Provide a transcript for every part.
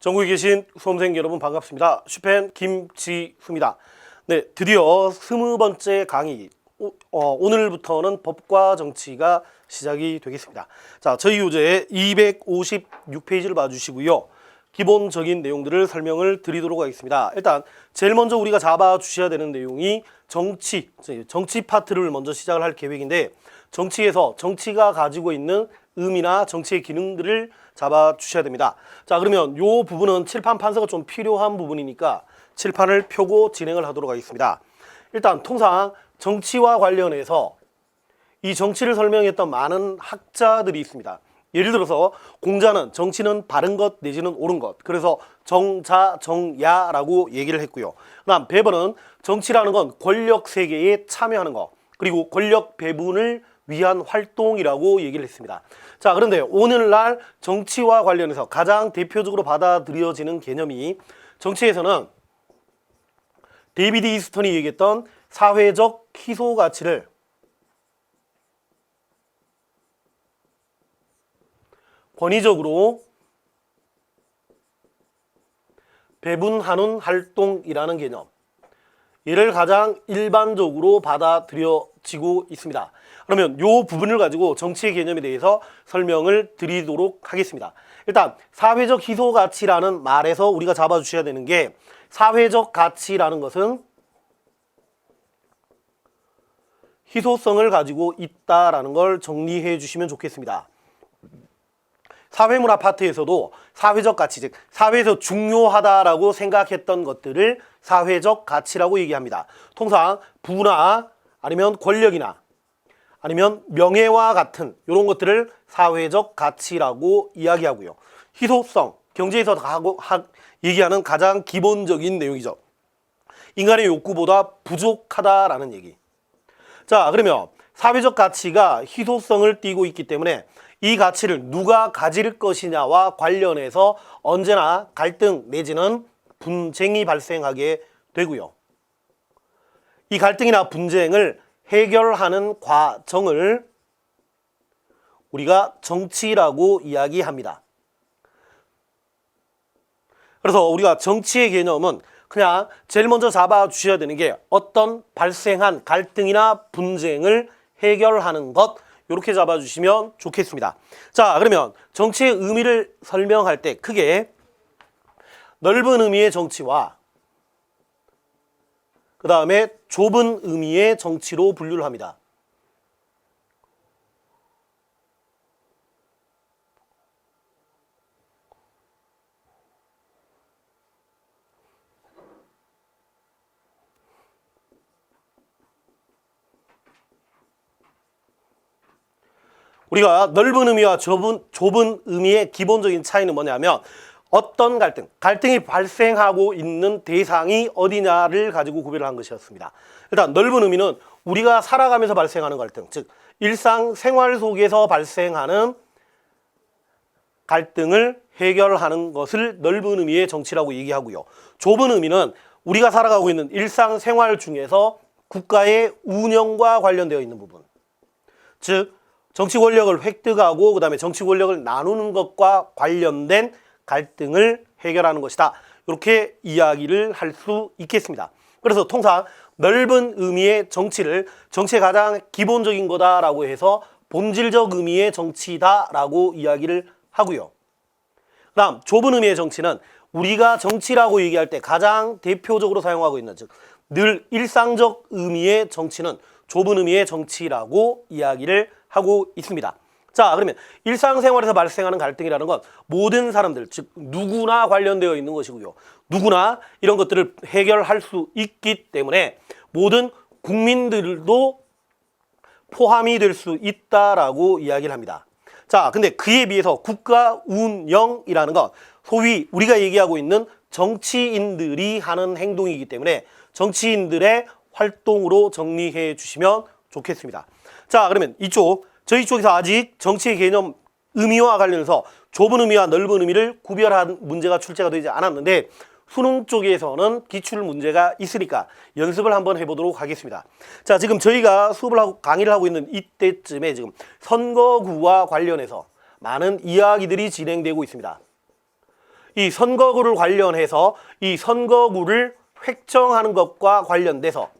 전국에 계신 수험생 여러분 반갑습니다. 슈펜 김지수입니다. 네, 드디어 20번째 강의, 오늘부터는 법과 정치가 시작이 되겠습니다. 자, 저희 교재 256페이지를 봐주시고요. 기본적인 내용들을 설명을 드리도록 하겠습니다. 일단 제일 먼저 우리가 잡아주셔야 되는 내용이 정치 파트를 먼저 시작을 할 계획인데, 정치에서 정치가 가지고 있는 의미나 정치의 기능들을 잡아주셔야 됩니다. 자, 그러면 이 부분은 칠판 판서가 좀 필요한 부분이니까 칠판을 펴고 진행을 하도록 하겠습니다. 일단 통상 정치와 관련해서 이 정치를 설명했던 많은 학자들이 있습니다. 예를 들어서 공자는 정치는 바른 것 내지는 옳은 것, 그래서 정자, 정야라고 얘기를 했고요. 그다음 베버는 정치라는 건 권력 세계에 참여하는 것, 그리고 권력 배분을 위한 활동이라고 얘기를 했습니다. 자, 그런데 오늘날 정치와 관련해서 가장 대표적으로 받아들여지는 개념이, 정치에서는 데이비드 이스턴이 얘기했던 사회적 희소 가치를 권위적으로 배분하는 활동이라는 개념, 이를 가장 일반적으로 받아들여지고 있습니다. 그러면 이 부분을 가지고 정치의 개념에 대해서 설명을 드리도록 하겠습니다. 일단 사회적 희소 가치라는 말에서 우리가 잡아주셔야 되는 게, 사회적 가치라는 것은 희소성을 가지고 있다라는 걸 정리해 주시면 좋겠습니다. 사회문화 파트에서도 사회적 가치, 즉 사회에서 중요하다라고 생각했던 것들을 사회적 가치라고 얘기합니다. 통상 부나 아니면 권력이나 아니면 명예와 같은 이런 것들을 사회적 가치라고 이야기하고요. 희소성, 경제에서 얘기하는 가장 기본적인 내용이죠. 인간의 욕구보다 부족하다라는 얘기. 자, 그러면 사회적 가치가 희소성을 띠고 있기 때문에 이 가치를 누가 가질 것이냐와 관련해서 언제나 갈등 내지는 분쟁이 발생하게 되고요. 이 갈등이나 분쟁을 해결하는 과정을 우리가 정치라고 이야기합니다. 그래서 우리가 정치의 개념은 그냥 제일 먼저 잡아주셔야 되는 게, 어떤 발생한 갈등이나 분쟁을 해결하는 것, 이렇게 잡아주시면 좋겠습니다. 자, 그러면 정치의 의미를 설명할 때 크게 넓은 의미의 정치와 그 다음에 좁은 의미의 정치로 분류를 합니다. 우리가 넓은 의미와 좁은 의미의 기본적인 차이는 뭐냐면, 어떤 갈등이 발생하고 있는 대상이 어디냐를 가지고 구별을 한 것이었습니다. 일단 넓은 의미는 우리가 살아가면서 발생하는 갈등, 즉 일상생활 속에서 발생하는 갈등을 해결하는 것을 넓은 의미의 정치라고 얘기하고요. 좁은 의미는 우리가 살아가고 있는 일상생활 중에서 국가의 운영과 관련되어 있는 부분, 즉 정치 권력을 획득하고 그 다음에 정치 권력을 나누는 것과 관련된 갈등을 해결하는 것이다, 이렇게 이야기를 할 수 있겠습니다. 그래서 통상 넓은 의미의 정치를 정치의 가장 기본적인 거다라고 해서 본질적 의미의 정치다라고 이야기를 하고요. 그 다음 좁은 의미의 정치는 우리가 정치라고 얘기할 때 가장 대표적으로 사용하고 있는, 즉 늘 일상적 의미의 정치는 좁은 의미의 정치라고 이야기를 하고 있습니다. 자, 그러면 일상생활에서 발생하는 갈등이라는 건 모든 사람들, 즉 누구나 관련되어 있는 것이고요. 누구나 이런 것들을 해결할 수 있기 때문에 모든 국민들도 포함이 될 수 있다라고 이야기를 합니다. 자, 근데 그에 비해서 국가 운영이라는 건 소위 우리가 얘기하고 있는 정치인들이 하는 행동이기 때문에 정치인들의 활동으로 정리해 주시면 좋겠습니다. 자, 그러면 저희 쪽에서 아직 정치의 개념 의미와 관련해서 좁은 의미와 넓은 의미를 구별한 문제가 출제가 되지 않았는데, 수능 쪽에서는 기출 문제가 있으니까 연습을 한번 해보도록 하겠습니다. 자, 지금 저희가 강의를 하고 있는 이때쯤에 지금 선거구와 관련해서 많은 이야기들이 진행되고 있습니다. 이 선거구를 관련해서 이 선거구를 획정하는 것과 관련돼서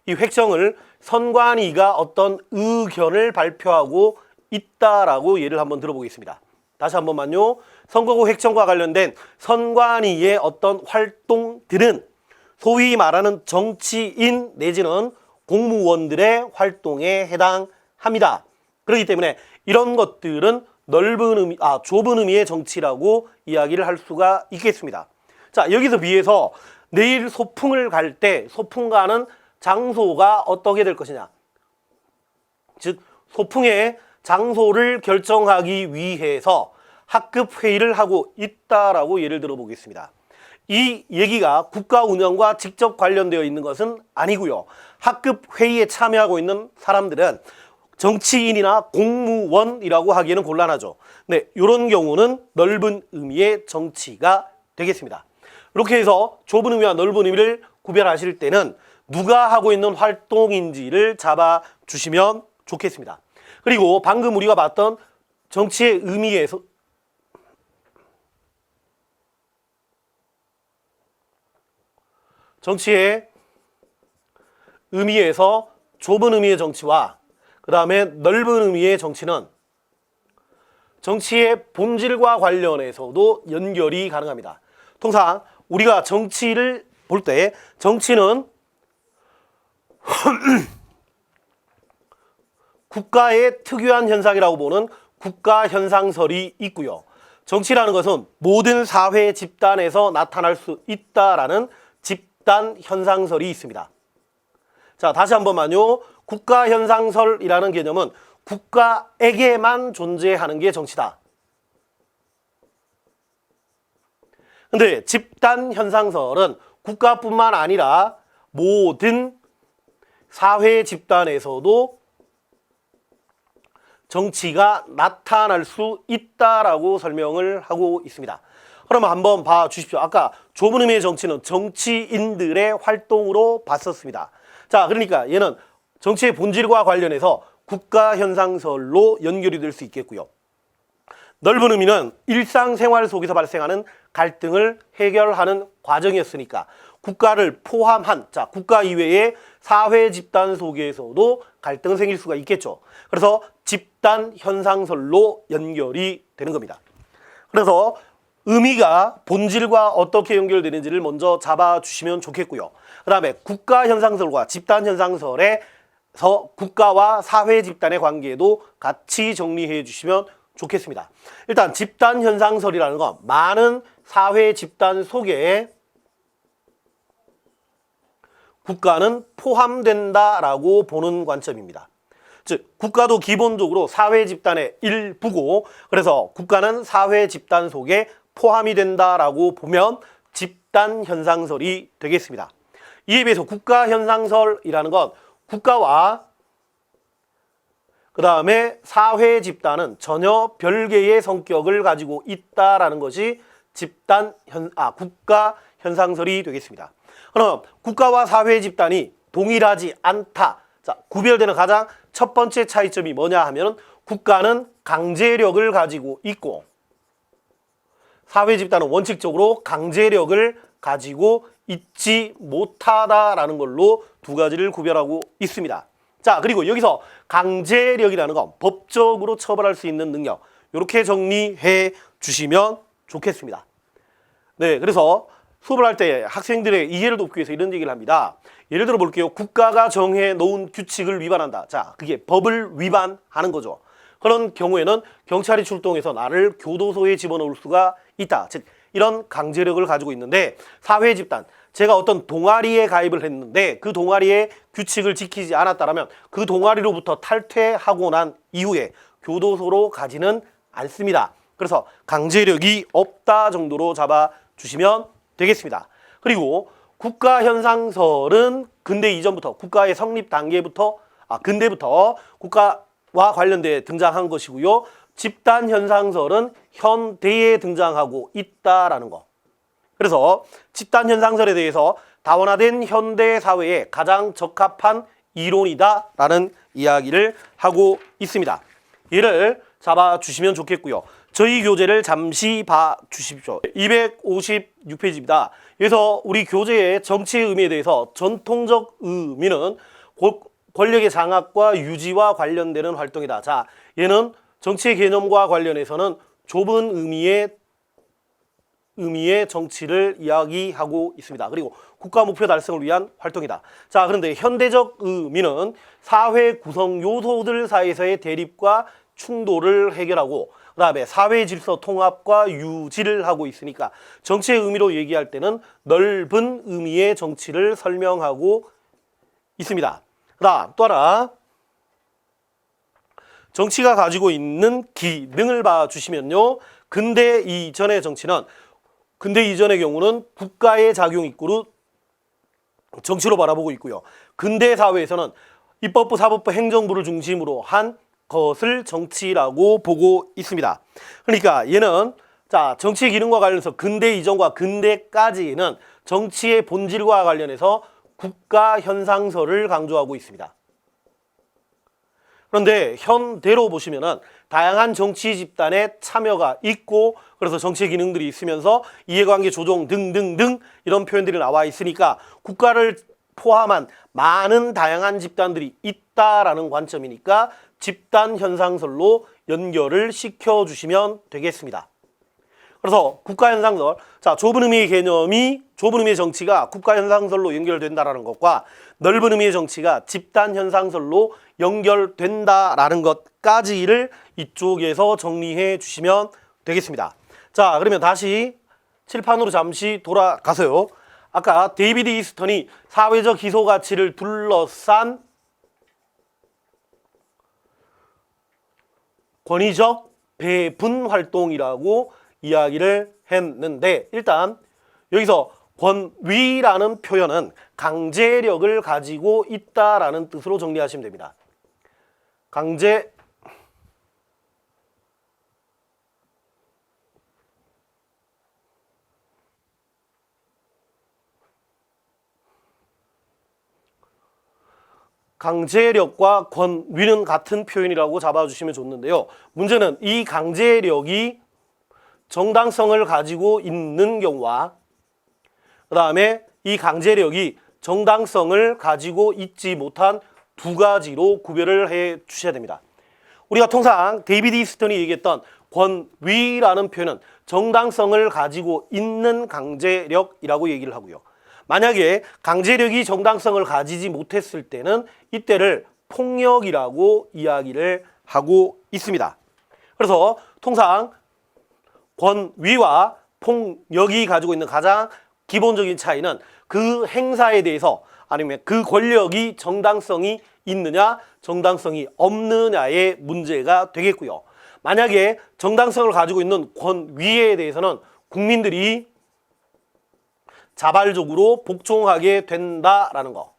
이 획정을 선관위가 어떤 의견을 발표하고 있다라고 예를 한번 들어보겠습니다. 다시 한 번만요. 선거구 획정과 관련된 선관위의 어떤 활동들은 소위 말하는 정치인 내지는 공무원들의 활동에 해당합니다. 그렇기 때문에 이런 것들은 좁은 의미의 정치라고 이야기를 할 수가 있겠습니다. 자, 여기서 비해서 내일 소풍을 갈 때 소풍 가는 장소가 어떻게 될 것이냐. 즉, 소풍의 장소를 결정하기 위해서 학급 회의를 하고 있다라고 예를 들어 보겠습니다. 이 얘기가 국가 운영과 직접 관련되어 있는 것은 아니고요. 학급 회의에 참여하고 있는 사람들은 정치인이나 공무원이라고 하기에는 곤란하죠. 네, 이런 경우는 넓은 의미의 정치가 되겠습니다. 이렇게 해서 좁은 의미와 넓은 의미를 구별하실 때는 누가 하고 있는 활동인지를 잡아주시면 좋겠습니다. 그리고 방금 우리가 봤던 정치의 의미에서 정치의 의미에서 좁은 의미의 정치와 그 다음에 넓은 의미의 정치는 정치의 본질과 관련해서도 연결이 가능합니다. 통상 우리가 정치를 볼 때 정치는 국가의 특유한 현상이라고 보는 국가 현상설이 있고요. 정치라는 것은 모든 사회 집단에서 나타날 수 있다라는 집단 현상설이 있습니다. 자, 다시 한 번만요. 국가 현상설이라는 개념은 국가에게만 존재하는 게 정치다. 근데 집단 현상설은 국가뿐만 아니라 모든 사회 집단에서도 정치가 나타날 수 있다라고 설명을 하고 있습니다. 그러면 한번 봐 주십시오. 아까 좁은 의미의 정치는 정치인들의 활동으로 봤었습니다. 자, 그러니까 얘는 정치의 본질과 관련해서 국가 현상설로 연결이 될 수 있겠고요. 넓은 의미는 일상생활 속에서 발생하는 갈등을 해결하는 과정이었으니까 국가를 포함한 국가 이외의 사회 집단 속에서도 갈등은 생길 수가 있겠죠. 그래서 집단 현상설로 연결이 되는 겁니다. 그래서 의미가 본질과 어떻게 연결되는지를 먼저 잡아주시면 좋겠고요. 그 다음에 국가 현상설과 집단 현상설에서 국가와 사회 집단의 관계도 같이 정리해 주시면 좋겠습니다. 일단 집단 현상설이라는 건 많은 사회 집단 속에 국가는 포함된다라고 보는 관점입니다. 즉, 국가도 기본적으로 사회 집단의 일부고, 그래서 국가는 사회 집단 속에 포함이 된다라고 보면 집단 현상설이 되겠습니다. 이에 비해서 국가 현상설이라는 건 국가와 그 다음에 사회 집단은 전혀 별개의 성격을 가지고 있다라는 것이 국가 현상설이 되겠습니다. 그럼 국가와 사회 집단이 동일하지 않다. 자, 구별되는 가장 첫 번째 차이점이 뭐냐 하면 국가는 강제력을 가지고 있고 사회 집단은 원칙적으로 강제력을 가지고 있지 못하다라는 걸로 두 가지를 구별하고 있습니다. 자, 그리고 여기서 강제력이라는 건 법적으로 처벌할 수 있는 능력, 이렇게 정리해 주시면 좋겠습니다. 네, 그래서 수업을 할 때 학생들의 이해를 돕기 위해서 이런 얘기를 합니다. 예를 들어 볼게요. 국가가 정해 놓은 규칙을 위반한다. 자, 그게 법을 위반하는 거죠. 그런 경우에는 경찰이 출동해서 나를 교도소에 집어넣을 수가 있다. 즉, 이런 강제력을 가지고 있는데 사회 집단, 제가 어떤 동아리에 가입을 했는데 그 동아리의 규칙을 지키지 않았다면 그 동아리로부터 탈퇴하고 난 이후에 교도소로 가지는 않습니다. 그래서 강제력이 없다 정도로 잡아주시면 되겠습니다. 그리고 국가 현상설은 근대 이전부터 국가의 성립 단계부터 근대부터 국가와 관련돼 등장한 것이고요. 집단 현상설은 현대에 등장하고 있다라는 거. 그래서 집단 현상설에 대해서 다원화된 현대 사회에 가장 적합한 이론이다라는 이야기를 하고 있습니다. 얘를 잡아주시면 좋겠고요. 저희 교재를 잠시 봐 주십시오. 256페이지입니다. 그래서 우리 교재의 정치의 의미에 대해서 전통적 의미는 권력의 장악과 유지와 관련되는 활동이다. 자, 얘는 정치의 개념과 관련해서는 좁은 의미의 정치를 이야기하고 있습니다. 그리고 국가 목표 달성을 위한 활동이다. 자, 그런데 현대적 의미는 사회 구성 요소들 사이에서의 대립과 충돌을 해결하고 그 다음에 사회 질서 통합과 유지를 하고 있으니까 정치의 의미로 얘기할 때는 넓은 의미의 정치를 설명하고 있습니다. 그 다음 또 하나, 정치가 가지고 있는 기능을 봐주시면요. 근대 이전의 정치는, 근대 이전의 경우는 국가의 작용 입구로 정치로 바라보고 있고요. 근대 사회에서는 입법부, 사법부, 행정부를 중심으로 한 것을 정치라고 보고 있습니다. 그러니까 얘는 자, 정치의 기능과 관련해서 근대 이전과 근대까지는 정치의 본질과 관련해서 국가 현상설을 강조하고 있습니다. 그런데 현대로 보시면은 다양한 정치 집단의 참여가 있고 그래서 정치의 기능들이 있으면서 이해관계 조정 등등등 이런 표현들이 나와 있으니까 국가를 포함한 많은 다양한 집단들이 있다라는 관점이니까 집단 현상설로 연결을 시켜주시면 되겠습니다. 그래서 국가 현상설, 자, 좁은 의미의 개념이, 좁은 의미의 정치가 국가 현상설로 연결된다라는 것과 넓은 의미의 정치가 집단 현상설로 연결된다라는 것까지를 이쪽에서 정리해 주시면 되겠습니다. 자, 그러면 다시 칠판으로 잠시 돌아가서요. 아까 데이비드 이스턴이 사회적 기소 가치를 둘러싼 권위적 배분 활동이라고 이야기를 했는데, 일단 여기서 권위라는 표현은 강제력을 가지고 있다라는 뜻으로 정리하시면 됩니다. 강제력과 권위는 같은 표현이라고 잡아주시면 좋는데요. 문제는 이 강제력이 정당성을 가지고 있는 경우와 그 다음에 이 강제력이 정당성을 가지고 있지 못한 두 가지로 구별을 해 주셔야 됩니다. 우리가 통상 데이비드 이스턴이 얘기했던 권위라는 표현은 정당성을 가지고 있는 강제력이라고 얘기를 하고요. 만약에 강제력이 정당성을 가지지 못했을 때는 이때를 폭력이라고 이야기를 하고 있습니다. 그래서 통상 권위와 폭력이 가지고 있는 가장 기본적인 차이는 그 행사에 대해서 아니면 그 권력이 정당성이 있느냐 정당성이 없느냐의 문제가 되겠고요. 만약에 정당성을 가지고 있는 권위에 대해서는 국민들이 자발적으로 복종하게 된다라는 거.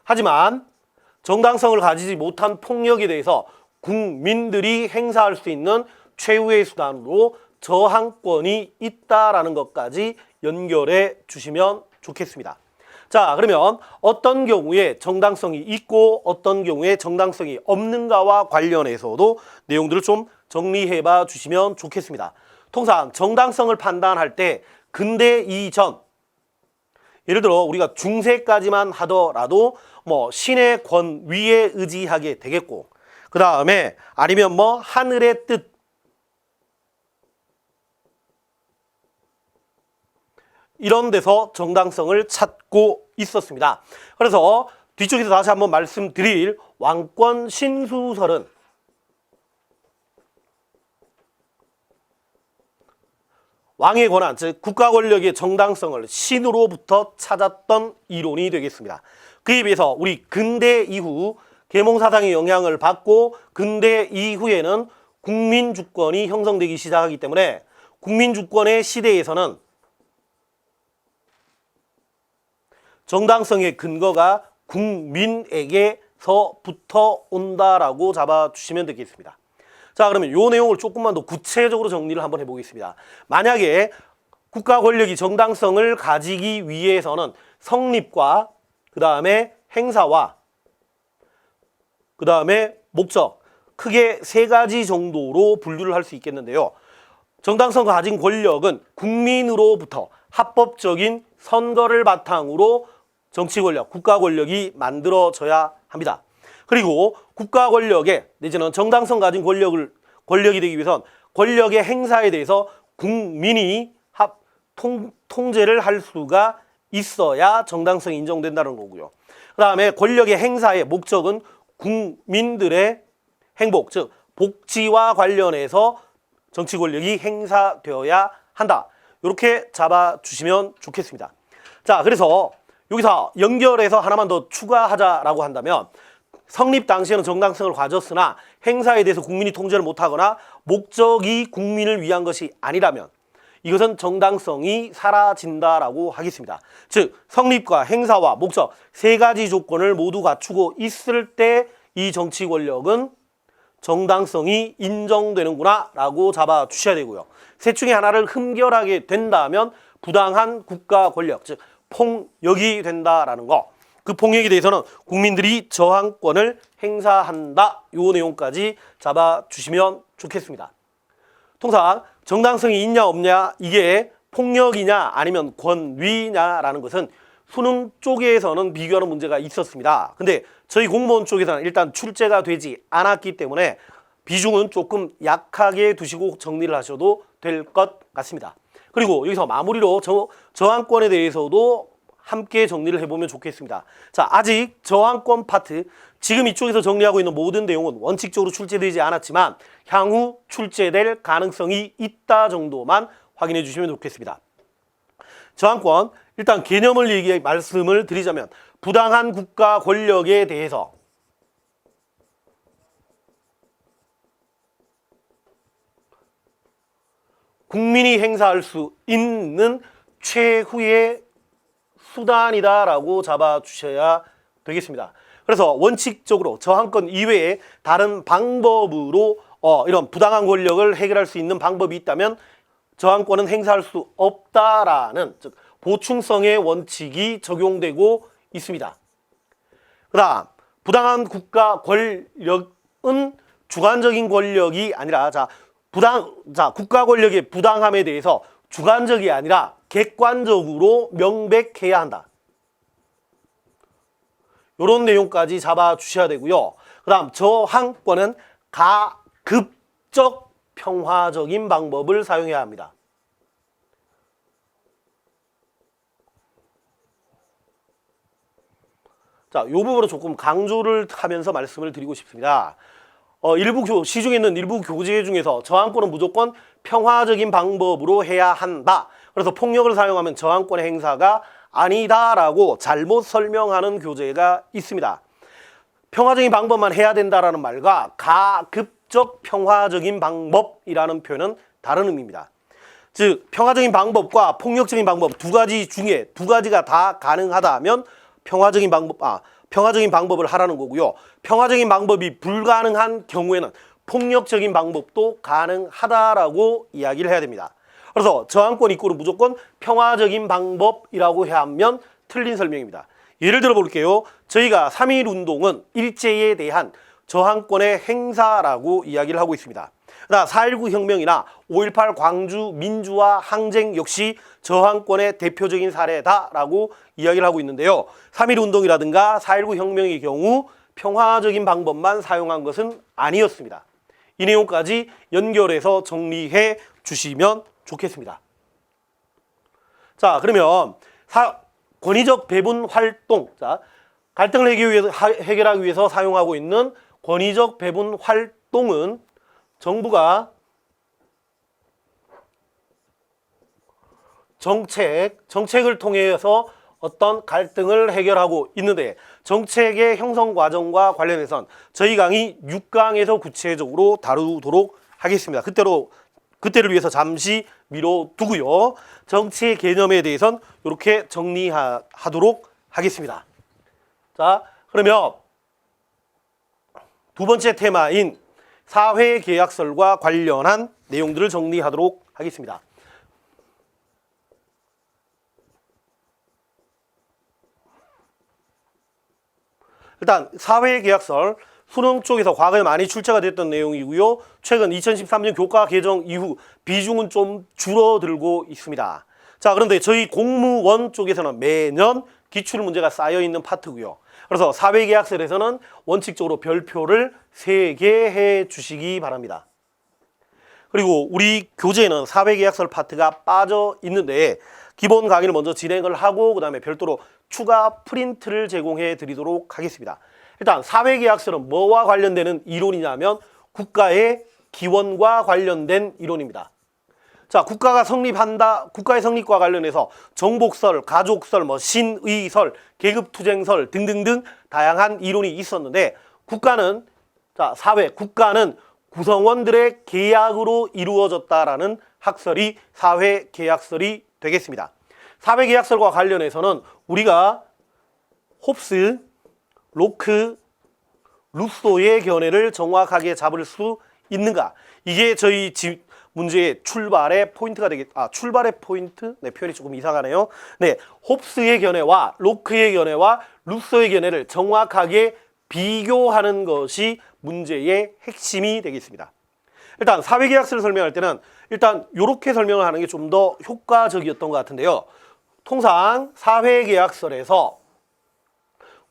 하지만 정당성을 가지지 못한 폭력에 대해서 국민들이 행사할 수 있는 최후의 수단으로 저항권이 있다라는 것까지 연결해 주시면 좋겠습니다. 자, 그러면 어떤 경우에 정당성이 있고 어떤 경우에 정당성이 없는가와 관련해서도 내용들을 좀 정리해 봐 주시면 좋겠습니다. 통상 정당성을 판단할 때 근대 이전, 예를 들어 우리가 중세까지만 하더라도 뭐 신의 권위에 의지하게 되겠고, 그 다음에 아니면 뭐 하늘의 뜻, 이런 데서 정당성을 찾고 있었습니다. 그래서 뒤쪽에서 다시 한번 말씀드릴 왕권 신수설은 왕의 권한, 즉 국가 권력의 정당성을 신으로부터 찾았던 이론이 되겠습니다. 그에 비해서 우리 근대 이후 계몽사상의 영향을 받고 근대 이후에는 국민주권이 형성되기 시작하기 때문에 국민주권의 시대에서는 정당성의 근거가 국민에게서부터 온다라고 잡아주시면 되겠습니다. 자, 그러면 이 내용을 조금만 더 구체적으로 정리를 한번 해보겠습니다. 만약에 국가 권력이 정당성을 가지기 위해서는 성립과 그 다음에 행사와 그 다음에 목적, 크게 세 가지 정도로 분류를 할 수 있겠는데요. 정당성과 가진 권력은 국민으로부터 합법적인 선거를 바탕으로 정치 권력, 국가 권력이 만들어져야 합니다. 그리고 국가 권력에 내지는 정당성 가진 권력이 되기 위해선 권력의 행사에 대해서 국민이 통제를 할 수가 있어야 정당성이 인정된다는 거고요. 그 다음에 권력의 행사의 목적은 국민들의 행복, 즉 복지와 관련해서 정치 권력이 행사되어야 한다. 이렇게 잡아주시면 좋겠습니다. 자, 그래서 여기서 연결해서 하나만 더 추가하자라고 한다면 성립 당시에는 정당성을 가졌으나 행사에 대해서 국민이 통제를 못하거나 목적이 국민을 위한 것이 아니라면 이것은 정당성이 사라진다라고 하겠습니다. 즉 성립과 행사와 목적 세 가지 조건을 모두 갖추고 있을 때 이 정치 권력은 정당성이 인정되는구나 라고 잡아주셔야 되고요. 셋 중에 하나를 흠결하게 된다면 부당한 국가 권력, 즉 폭력이 된다라는 거. 그 폭력에 대해서는 국민들이 저항권을 행사한다. 이 내용까지 잡아주시면 좋겠습니다. 통상 정당성이 있냐 없냐 이게 폭력이냐 아니면 권위냐라는 것은 수능 쪽에서는 비교하는 문제가 있었습니다. 근데 저희 공무원 쪽에서는 일단 출제가 되지 않았기 때문에 비중은 조금 약하게 두시고 정리를 하셔도 될 것 같습니다. 그리고 여기서 마무리로 저항권에 대해서도 함께 정리를 해보면 좋겠습니다. 자, 아직 저항권 파트 지금 이쪽에서 정리하고 있는 모든 내용은 원칙적으로 출제되지 않았지만 향후 출제될 가능성이 있다 정도만 확인해 주시면 좋겠습니다. 저항권 일단 개념을 말씀을 드리자면 부당한 국가 권력에 대해서 국민이 행사할 수 있는 최후의 수단이다라고 잡아주셔야 되겠습니다. 그래서 원칙적으로 저항권 이외에 다른 방법으로 이런 부당한 권력을 해결할 수 있는 방법이 있다면 저항권은 행사할 수 없다라는 즉 보충성의 원칙이 적용되고 있습니다. 그 다음 부당한 국가 권력은 주관적인 권력이 아니라 국가 권력의 부당함에 대해서 주관적이 아니라 객관적으로 명백해야 한다. 이런 내용까지 잡아주셔야 되고요. 그 다음 저항권은 가급적 평화적인 방법을 사용해야 합니다. 자, 이 부분을 조금 강조를 하면서 말씀을 드리고 싶습니다. 시중에 있는 일부 교재 중에서 저항권은 무조건 평화적인 방법으로 해야 한다. 그래서 폭력을 사용하면 저항권의 행사가 아니다라고 잘못 설명하는 교재가 있습니다. 평화적인 방법만 해야 된다라는 말과 가급적 평화적인 방법이라는 표현은 다른 의미입니다. 즉 평화적인 방법과 폭력적인 방법 두 가지 중에 두 가지가 다 가능하다면 평화적인 방법을 하라는 거고요. 평화적인 방법이 불가능한 경우에는 폭력적인 방법도 가능하다라고 이야기를 해야 됩니다. 그래서 저항권 이꼬르 무조건 평화적인 방법이라고 해야 하면 틀린 설명입니다. 예를 들어 볼게요. 저희가 3.1 운동은 일제에 대한 저항권의 행사라고 이야기를 하고 있습니다. 4.19 혁명이나 5.18 광주 민주화 항쟁 역시 저항권의 대표적인 사례다라고 이야기를 하고 있는데요. 3.1 운동이라든가 4.19 혁명의 경우 평화적인 방법만 사용한 것은 아니었습니다. 이 내용까지 연결해서 정리해 주시면 좋겠습니다. 자, 그러면 권위적 배분 활동, 갈등을 해결하기 위해서 사용하고 있는 권위적 배분 활동은 정부가 정책을 통해서 어떤 갈등을 해결하고 있는데 정책의 형성 과정과 관련해선 저희 강의 6강에서 구체적으로 다루도록 하겠습니다. 그때를 위해서 잠시 미뤄두고요. 정치의 개념에 대해서는 이렇게 정리하도록 하겠습니다. 자, 그러면 두 번째 테마인 사회계약설과 관련한 내용들을 정리하도록 하겠습니다. 일단 사회계약설 수능 쪽에서 과거에 많이 출제가 됐던 내용이고요. 최근 2013년 교과 개정 이후 비중은 좀 줄어들고 있습니다. 자, 그런데 저희 공무원 쪽에서는 매년 기출 문제가 쌓여 있는 파트고요. 그래서 사회계약서에서는 원칙적으로 별표를 3개 해 주시기 바랍니다. 그리고 우리 교재에는 사회계약서 파트가 빠져 있는데 기본 강의를 먼저 진행을 하고 그 다음에 별도로 추가 프린트를 제공해 드리도록 하겠습니다. 일단 사회계약서는 뭐와 관련되는 이론이냐면 국가의 기원과 관련된 이론입니다. 자, 국가의 성립과 관련해서 정복설, 가족설, 신의설, 계급투쟁설 등등등 다양한 이론이 있었는데 국가는 구성원들의 계약으로 이루어졌다라는 학설이 사회계약설이 되겠습니다. 사회계약설과 관련해서는 우리가 홉스, 로크, 루소의 견해를 정확하게 잡을 수 있는가? 이게 저희 문제의 출발의 포인트가 출발의 포인트? 네, 표현이 조금 이상하네요. 네, 홉스의 견해와 로크의 견해와 루소의 견해를 정확하게 비교하는 것이 문제의 핵심이 되겠습니다. 일단 사회계약서를 설명할 때는 일단 이렇게 설명을 하는 게 좀 더 효과적이었던 것 같은데요. 통상 사회계약서에서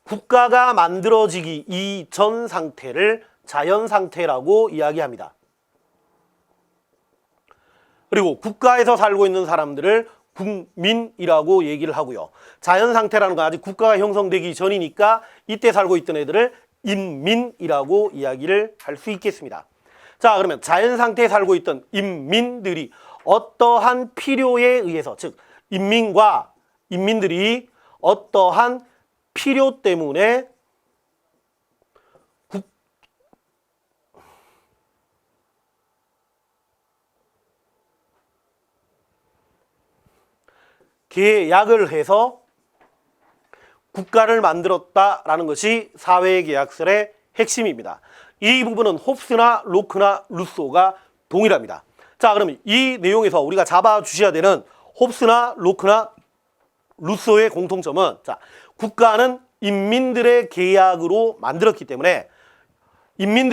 국가가 만들어지기 이전 상태를 자연상태라고 이야기합니다. 그리고 국가에서 살고 있는 사람들을 국민이라고 얘기를 하고요. 자연상태라는 건 아직 국가가 형성되기 전이니까 이때 살고 있던 애들을 인민이라고 이야기를 할 수 있겠습니다. 자, 그러면 자연상태에 살고 있던 인민들이 어떠한 필요에 의해서, 즉 인민들이 어떠한 필요 때문에 계약을 해서 국가를 만들었다라는 것이 사회계약설의 핵심입니다. 이 부분은 홉스나 로크나 루소가 동일합니다. 자, 그러면 이 내용에서 우리가 잡아주셔야 되는 홉스나 로크나 루소의 공통점은 국가는 인민들의 계약으로 만들었기 때문에 인민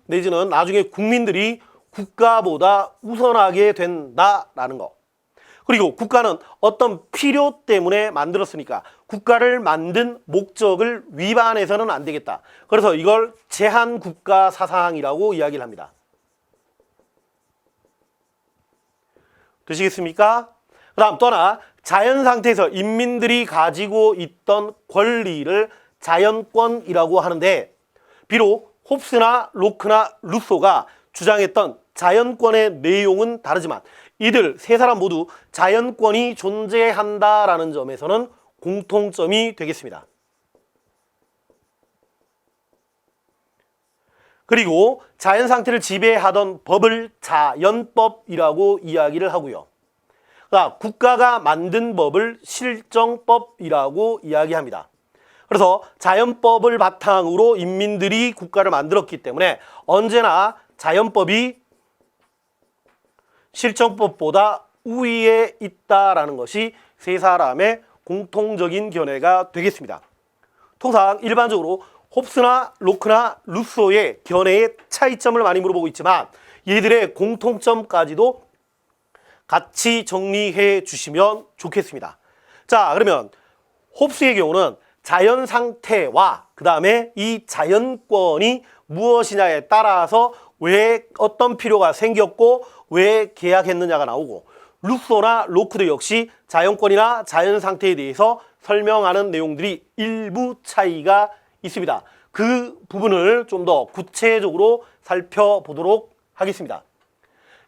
내지는 나중에 국민들이 국가보다 우선하게 된다라는 거. 그리고 국가는 어떤 필요 때문에 만들었으니까 국가를 만든 목적을 위반해서는 안 되겠다. 그래서 이걸 제한국가 사상이라고 이야기를 합니다. 되시겠습니까? 그 다음 또 하나, 자연상태에서 인민들이 가지고 있던 권리를 자연권이라고 하는데 비록 홉스나 로크나 루소가 주장했던 자연권의 내용은 다르지만 이들 세 사람 모두 자연권이 존재한다라는 점에서는 공통점이 되겠습니다. 그리고 자연상태를 지배하던 법을 자연법이라고 이야기를 하고요. 국가가 만든 법을 실정법이라고 이야기합니다. 그래서 자연법을 바탕으로 인민들이 국가를 만들었기 때문에 언제나 자연법이 실정법보다 우위에 있다라는 것이 세 사람의 공통적인 견해가 되겠습니다. 통상 일반적으로 홉스나 로크나 루소의 견해의 차이점을 많이 물어보고 있지만 얘들의 공통점까지도 같이 정리해 주시면 좋겠습니다. 자, 그러면 홉스의 경우는 자연 상태와 그 다음에 이 자연권이 무엇이냐에 따라서 왜 어떤 필요가 생겼고 왜 계약했느냐가 나오고, 루소나 로크도 역시 자연권이나 자연 상태에 대해서 설명하는 내용들이 일부 차이가 있습니다. 그 부분을 좀 더 구체적으로 살펴보도록 하겠습니다.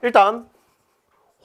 일단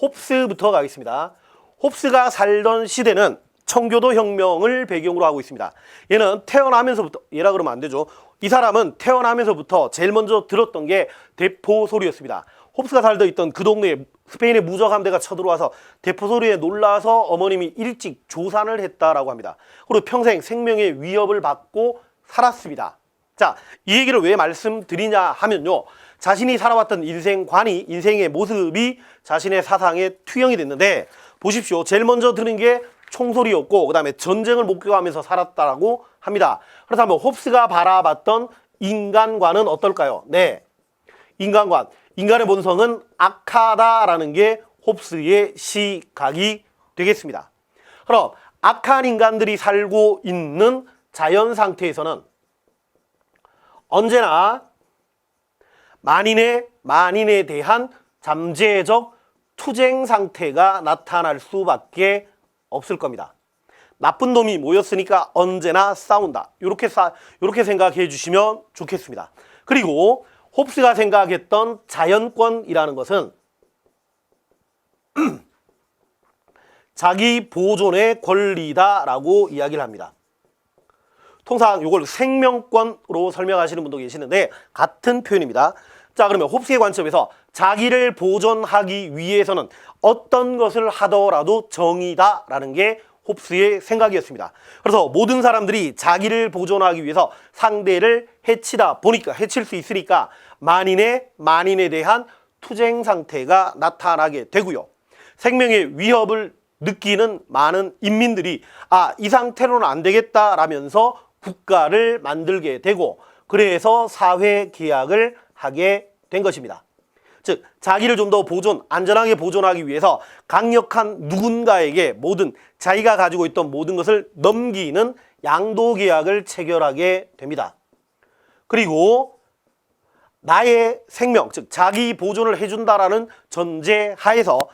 홉스부터 가겠습니다. 홉스가 살던 시대는 청교도 혁명을 배경으로 하고 있습니다. 얘는 태어나면서부터, 얘라 그러면 안 되죠. 이 사람은 태어나면서부터 제일 먼저 들었던 게 대포 소리였습니다. 홉스가 살던 있던 그 동네에 스페인의 무적 함대가 쳐들어와서 대포 소리에 놀라서 어머님이 일찍 조산을 했다라고 합니다. 그리고 평생 생명의 위협을 받고 살았습니다. 자, 이 얘기를 왜 말씀드리냐 하면요, 자신이 살아왔던 인생관이, 인생의 모습이 자신의 사상에 투영이 됐는데, 보십시오. 제일 먼저 들은 게 총소리였고 그 다음에 전쟁을 목격하면서 살았다라고 합니다. 그렇다면 홉스가 바라봤던 인간관은 어떨까요? 네, 인간관. 인간의 본성은 악하다라는 게 홉스의 시각이 되겠습니다. 그럼 악한 인간들이 살고 있는 자연 상태에서는 언제나 만인에 대한 잠재적 투쟁 상태가 나타날 수밖에 없을 겁니다. 나쁜 놈이 모였으니까 언제나 싸운다. 이렇게 생각해 주시면 좋겠습니다. 그리고 홉스가 생각했던 자연권이라는 것은 자기 보존의 권리다라고 이야기를 합니다. 통상 이걸 생명권으로 설명하시는 분도 계시는데 같은 표현입니다. 자, 그러면 홉스의 관점에서 자기를 보존하기 위해서는 어떤 것을 하더라도 정의다라는 게 홉스의 생각이었습니다. 그래서 모든 사람들이 자기를 보존하기 위해서 상대를 해치다 보니까, 해칠 수 있으니까 만인에 대한 투쟁 상태가 나타나게 되고요. 생명의 위협을 느끼는 많은 인민들이 이 상태로는 안 되겠다라면서 국가를 만들게 되고, 그래서 사회 계약을 하게 된 것입니다. 즉, 자기를 좀 더 안전하게 보존하기 위해서 강력한 누군가에게 자기가 가지고 있던 모든 것을 넘기는 양도 계약을 체결하게 됩니다. 그리고 나의 생명, 즉 자기 보존을 해준다라는 전제 하에서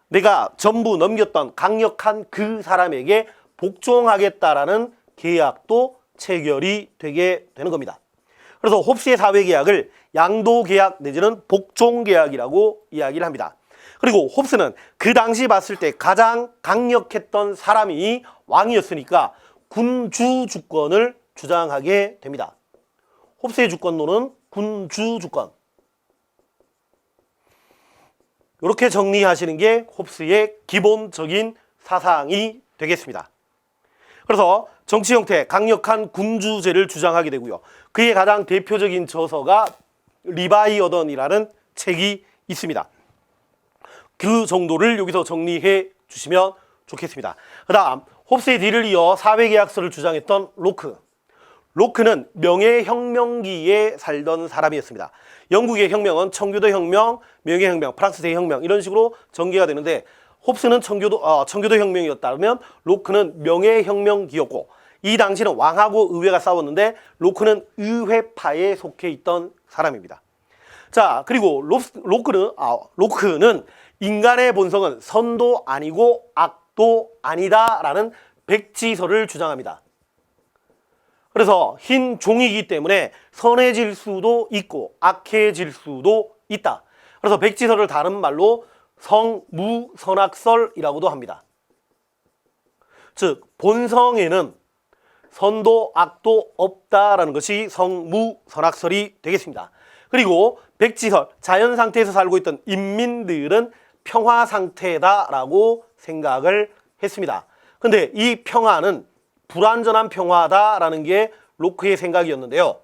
내가 전부 넘겼던 강력한 그 사람에게 복종하겠다라는 계약도 체결이 되게 되는 겁니다. 그래서 홉스의 사회계약을 양도계약 내지는 복종계약이라고 이야기를 합니다. 그리고 홉스는 그 당시 봤을 때 가장 강력했던 사람이 왕이었으니까 군주주권을 주장하게 됩니다. 홉스의 주권론은 군주주권. 이렇게 정리하시는 게 홉스의 기본적인 사상이 되겠습니다. 그래서 정치 형태 강력한 군주제를 주장하게 되고요. 그의 가장 대표적인 저서가 리바이어던이라는 책이 있습니다. 그 정도를 여기서 정리해 주시면 좋겠습니다. 그 다음 홉스의 뒤를 이어 사회계약서를 주장했던 로크는 명예혁명기에 살던 사람이었습니다. 영국의 혁명은 청교도 혁명, 명예혁명, 프랑스 대혁명 이런 식으로 전개가 되는데 홉스는 청교도 혁명이었다면 로크는 명예혁명기였고, 이 당시는 왕하고 의회가 싸웠는데 로크는 의회파에 속해 있던 사람입니다. 자, 그리고 로크는 인간의 본성은 선도 아니고 악도 아니다라는 백지설을 주장합니다. 그래서 흰 종이기 때문에 선해질 수도 있고 악해질 수도 있다. 그래서 백지설을 다른 말로 성무선악설이라고도 합니다. 즉 본성에는 선도 악도 없다라는 것이 성무선악설이 되겠습니다. 그리고 백지설, 자연 상태에서 살고 있던 인민들은 평화 상태다라고 생각을 했습니다. 근데 이 평화는 불완전한 평화다라는 게 로크의 생각이었는데요.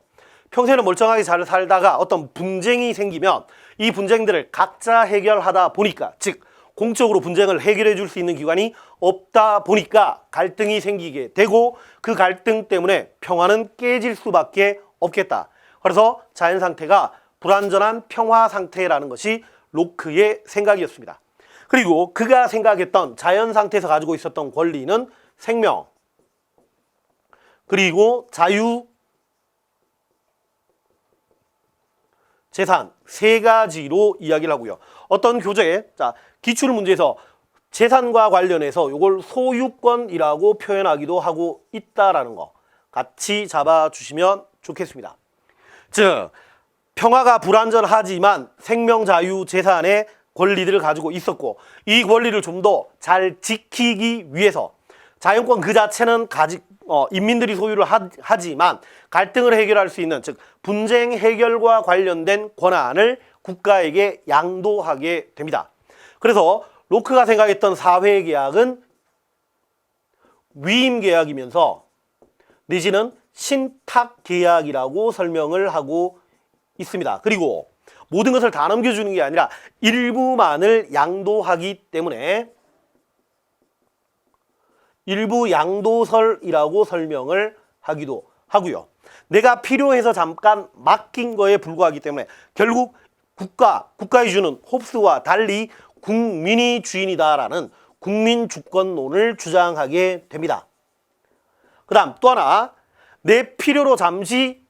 평소에는 멀쩡하게 잘 살다가 어떤 분쟁이 생기면 이 분쟁들을 각자 해결하다 보니까, 즉 공적으로 분쟁을 해결해 줄 수 있는 기관이 없다 보니까 갈등이 생기게 되고, 그 갈등 때문에 평화는 깨질 수밖에 없겠다. 그래서 자연 상태가 불완전한 평화 상태라는 것이 로크의 생각이었습니다. 그리고 그가 생각했던 자연 상태에서 가지고 있었던 권리는 생명, 그리고 자유, 재산 세 가지로 이야기를 하고요. 어떤 교재에 기출 문제에서 재산과 관련해서 이걸 소유권이라고 표현하기도 하고 있다라는 거 같이 잡아주시면 좋겠습니다. 즉 평화가 불완전하지만 생명, 자유, 재산의 권리들을 가지고 있었고, 이 권리를 좀 더 잘 지키기 위해서 자연권 그 자체는 인민들이 소유를 하지만 갈등을 해결할 수 있는, 즉 분쟁 해결과 관련된 권한을 국가에게 양도하게 됩니다. 그래서 로크가 생각했던 사회계약은 위임계약이면서 내지는 신탁계약이라고 설명을 하고 있습니다. 그리고 모든 것을 다 넘겨주는 게 아니라 일부만을 양도하기 때문에 일부 양도설이라고 설명을 하기도 하고요. 내가 필요해서 잠깐 맡긴 거에 불과하기 때문에 결국 국가 이주는 홉스와 달리 국민이 주인이다라는 국민 주권론을 주장하게 됩니다. 그 다음 또 하나, 내 필요로 잠시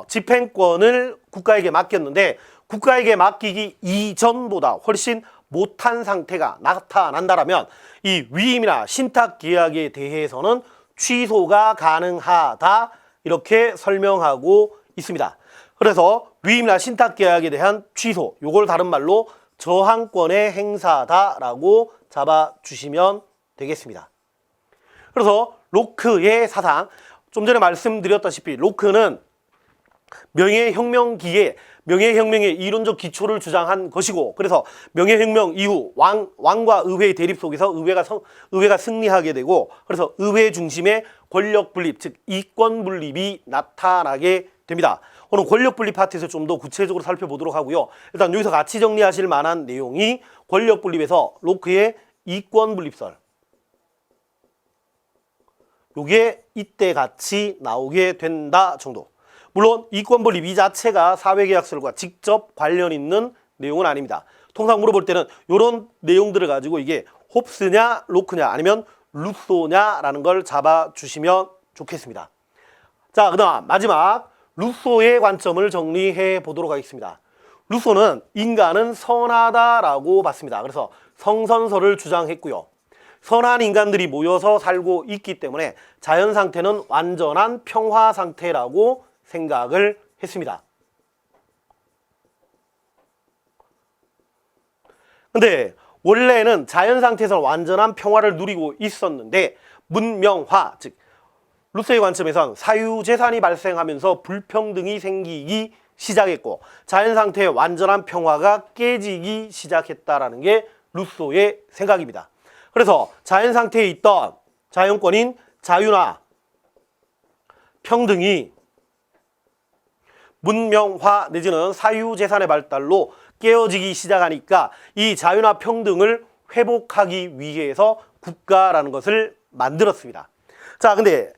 집행권을 국가에게 맡겼는데 국가에게 맡기기 이전보다 훨씬 못한 상태가 나타난다라면 이 위임이나 신탁계약에 대해서는 취소가 가능하다, 이렇게 설명하고 있습니다. 그래서 위임이나 신탁계약에 대한 취소, 요걸 다른 말로 저항권의 행사다라고 잡아주시면 되겠습니다. 그래서 로크의 사상, 좀 전에 말씀드렸다시피 로크는 명예혁명기에 명예혁명의 이론적 기초를 주장한 것이고, 그래서 명예혁명 이후 왕과 의회의 대립 속에서 의회가 승리하게 되고, 그래서 의회 중심의 권력 분립, 즉 이권 분립이 나타나게 됩니다. 오늘 권력 분립 파트에서 좀 더 구체적으로 살펴보도록 하고요. 일단 여기서 같이 정리하실 만한 내용이 권력 분립에서 로크의 이권 분립설, 요게 이때 같이 나오게 된다 정도. 물론 이권 분립 이 자체가 사회계약설과 직접 관련 있는 내용은 아닙니다. 통상 물어볼 때는 이런 내용들을 가지고 이게 홉스냐 로크냐 아니면 루소냐라는 걸 잡아주시면 좋겠습니다. 자, 그다음 마지막 루소의 관점을 정리해 보도록 하겠습니다. 루소는 인간은 선하다라고 봤습니다. 그래서 성선설을 주장했고요. 선한 인간들이 모여서 살고 있기 때문에 자연 상태는 완전한 평화 상태라고 생각을 했습니다. 근데 원래는 자연 상태에서 완전한 평화를 누리고 있었는데 문명화, 즉 루소의 관점에선 사유재산이 발생하면서 불평등이 생기기 시작했고 자연 상태의 완전한 평화가 깨지기 시작했다라는 게 루소의 생각입니다. 그래서 자연 상태에 있던 자연권인 자유나 평등이 문명화 내지는 사유재산의 발달로 깨어지기 시작하니까 이 자유나 평등을 회복하기 위해서 국가라는 것을 만들었습니다. 자, 근데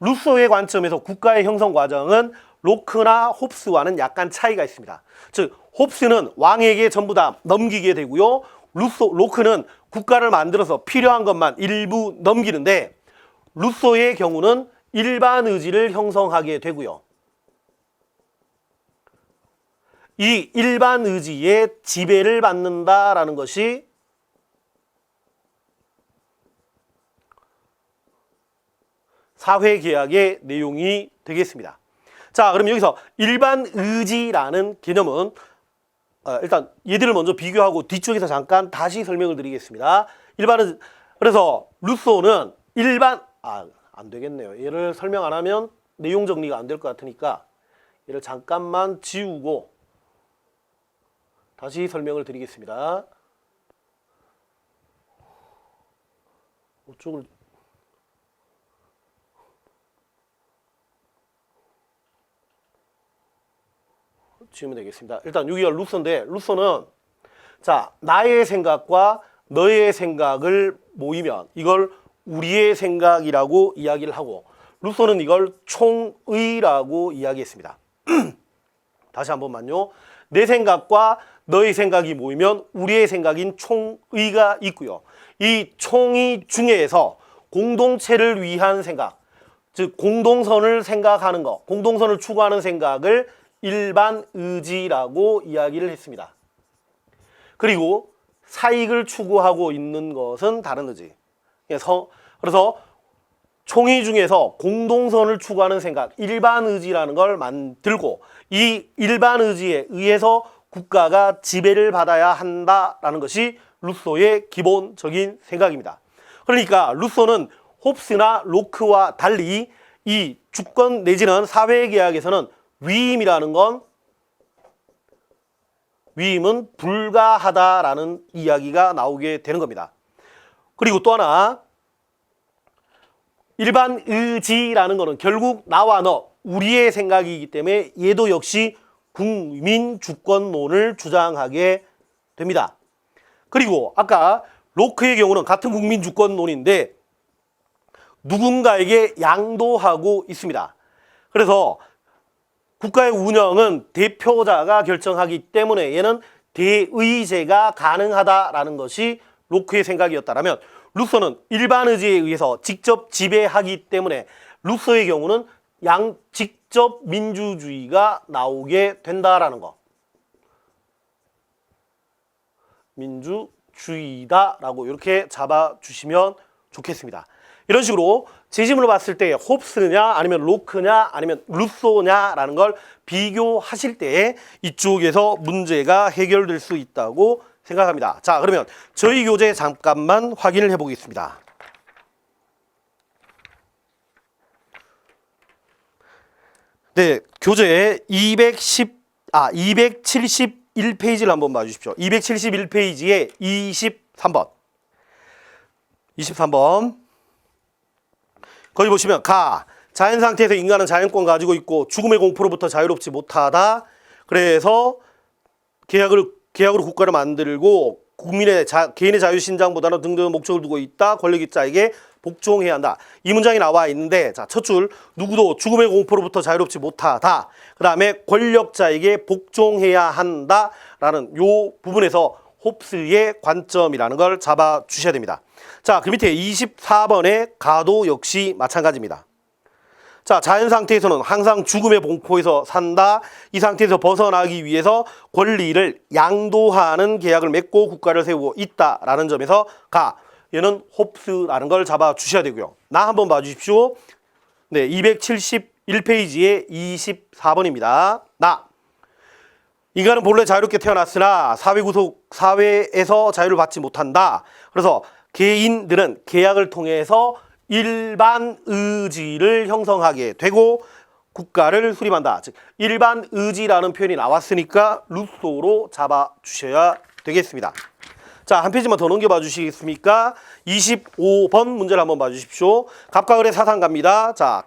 루소의 관점에서 국가의 형성 과정은 로크나 홉스와는 약간 차이가 있습니다. 즉 홉스는 왕에게 전부 다 넘기게 되고요. 로크는 국가를 만들어서 필요한 것만 일부 넘기는데 루소의 경우는 일반 의지를 형성하게 되고요. 이 일반 의지에 지배를 받는다라는 것이 사회계약의 내용이 되겠습니다. 자, 그럼 여기서 일반 의지라는 개념은 일단 얘들을 먼저 비교하고 뒤쪽에서 잠깐 다시 설명을 드리겠습니다. 그래서 루소는 안 되겠네요. 얘를 설명 안 하면 내용 정리가 안 될 것 같으니까 얘를 잠깐만 지우고 다시 설명을 드리겠습니다. 이쪽을 지우면 되겠습니다. 일단 여기가 루소인데 루소는 자, 나의 생각과 너의 생각을 모이면 이걸 우리의 생각이라고 이야기를 하고 루소는 이걸 총의라고 이야기했습니다. 다시 한 번만요. 내 생각과 너의 생각이 모이면 우리의 생각인 총의가 있고요. 이 총의 중에서 공동체를 위한 생각, 즉 공동선을 생각하는 것, 공동선을 추구하는 생각을 일반 의지라고 이야기를 했습니다. 그리고 사익을 추구하고 있는 것은 다른 의지. 그래서 총의 중에서 공동선을 추구하는 생각, 일반 의지라는 걸 만들고 이 일반 의지에 의해서 국가가 지배를 받아야 한다라는 것이 루소의 기본적인 생각입니다. 그러니까 루소는 홉스나 로크와 달리 이 주권 내지는 사회계약에서는 위임은 불가하다라는 이야기가 나오게 되는 겁니다. 그리고 또 하나, 일반 의지라는 것은 결국 나와 너, 우리의 생각이기 때문에 얘도 역시 국민 주권론을 주장하게 됩니다. 그리고 아까 로크의 경우는 같은 국민 주권론인데 누군가에게 양도하고 있습니다. 그래서 국가의 운영은 대표자가 결정하기 때문에 얘는 대의제가 가능하다라는 것이 로크의 생각이었다라면 루소는 일반 의지에 의해서 직접 지배하기 때문에 루소의 경우는 직접 민주주의가 나오게 된다라는 거. 민주주의다라고 이렇게 잡아주시면 좋겠습니다. 이런 식으로 재심으로 봤을 때 홉스냐 아니면 로크냐 아니면 루소냐라는 걸 비교하실 때 이쪽에서 문제가 해결될 수 있다고 생각합니다. 자, 그러면 저희 교재 잠깐만 확인을 해보겠습니다. 네, 교재 271페이지를 한번 봐주십시오. 271페이지에 23번. 23번. 거기 보시면 자연 상태에서 인간은 자연권 가지고 있고 죽음의 공포로부터 자유롭지 못하다. 그래서 계약으로 국가를 만들고 개인의 자유신장보다는 등등의 목적을 두고 있다. 권력자에게 복종해야 한다. 이 문장이 나와 있는데 자, 첫 줄 누구도 죽음의 공포로부터 자유롭지 못하다. 그 다음에 권력자에게 복종해야 한다라는 요 부분에서 홉스의 관점이라는 걸 잡아주셔야 됩니다. 자, 그 밑에 24번의 가도 역시 마찬가지입니다. 자, 자연 상태에서는 항상 죽음의 공포에서 산다. 이 상태에서 벗어나기 위해서 권리를 양도하는 계약을 맺고 국가를 세우고 있다라는 점에서 얘는 홉스라는 걸 잡아주셔야 되고요. 나 한번 봐주십시오. 네, 271페이지에 24번입니다. 인간은 본래 자유롭게 태어났으나 사회에서 자유를 받지 못한다. 그래서 개인들은 계약을 통해서 일반 의지를 형성하게 되고 국가를 수립한다. 즉 일반 의지라는 표현이 나왔으니까 루소로 잡아주셔야 되겠습니다. 자, 한 페이지만 더 넘겨봐 주시겠습니까? 25번 문제를 한번 봐주십시오. 갑과 을의 사상 갑니다. 자,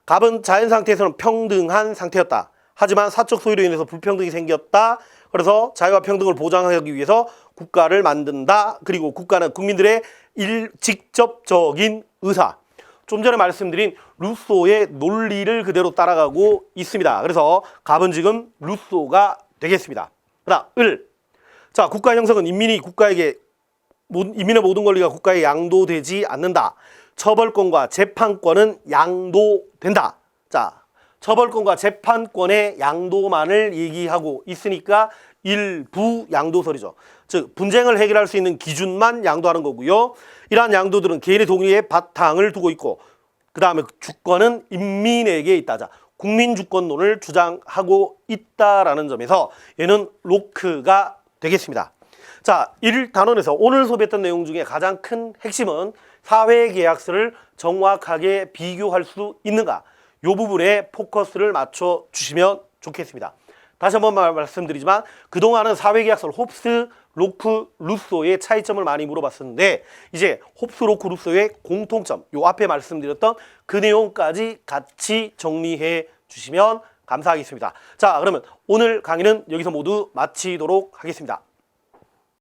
갑은 자연 상태에서는 평등한 상태였다. 하지만 사적 소유로 인해서 불평등이 생겼다. 그래서 자유와 평등을 보장하기 위해서 국가를 만든다. 그리고 국가는 국민들의 직접적인 의사. 좀 전에 말씀드린 루소의 논리를 그대로 따라가고 있습니다. 그래서 갑은 지금 루소가 되겠습니다. 그다음 을. 자, 국가 형성은 인민의 모든 권리가 국가에 양도되지 않는다. 처벌권과 재판권은 양도된다. 자, 처벌권과 재판권의 양도만을 얘기하고 있으니까 일부 양도설이죠. 즉 분쟁을 해결할 수 있는 기준만 양도하는 거고요. 이러한 양도들은 개인의 동의에 바탕을 두고 있고 그 다음에 주권은 인민에게 있다. 자, 국민주권론을 주장하고 있다라는 점에서 얘는 로크가 되겠습니다. 자, 1단원에서 오늘 수업했던 내용 중에 가장 큰 핵심은 사회계약서를 정확하게 비교할 수 있는가, 이 부분에 포커스를 맞춰 주시면 좋겠습니다. 다시 한번 말씀드리지만 그동안은 사회계약서를 홉스, 로크, 루소의 차이점을 많이 물어봤었는데 이제 홉스, 로크, 루소의 공통점, 요 앞에 말씀드렸던 그 내용까지 같이 정리해 주시면 감사하겠습니다. 자, 그러면 오늘 강의는 여기서 모두 마치도록 하겠습니다.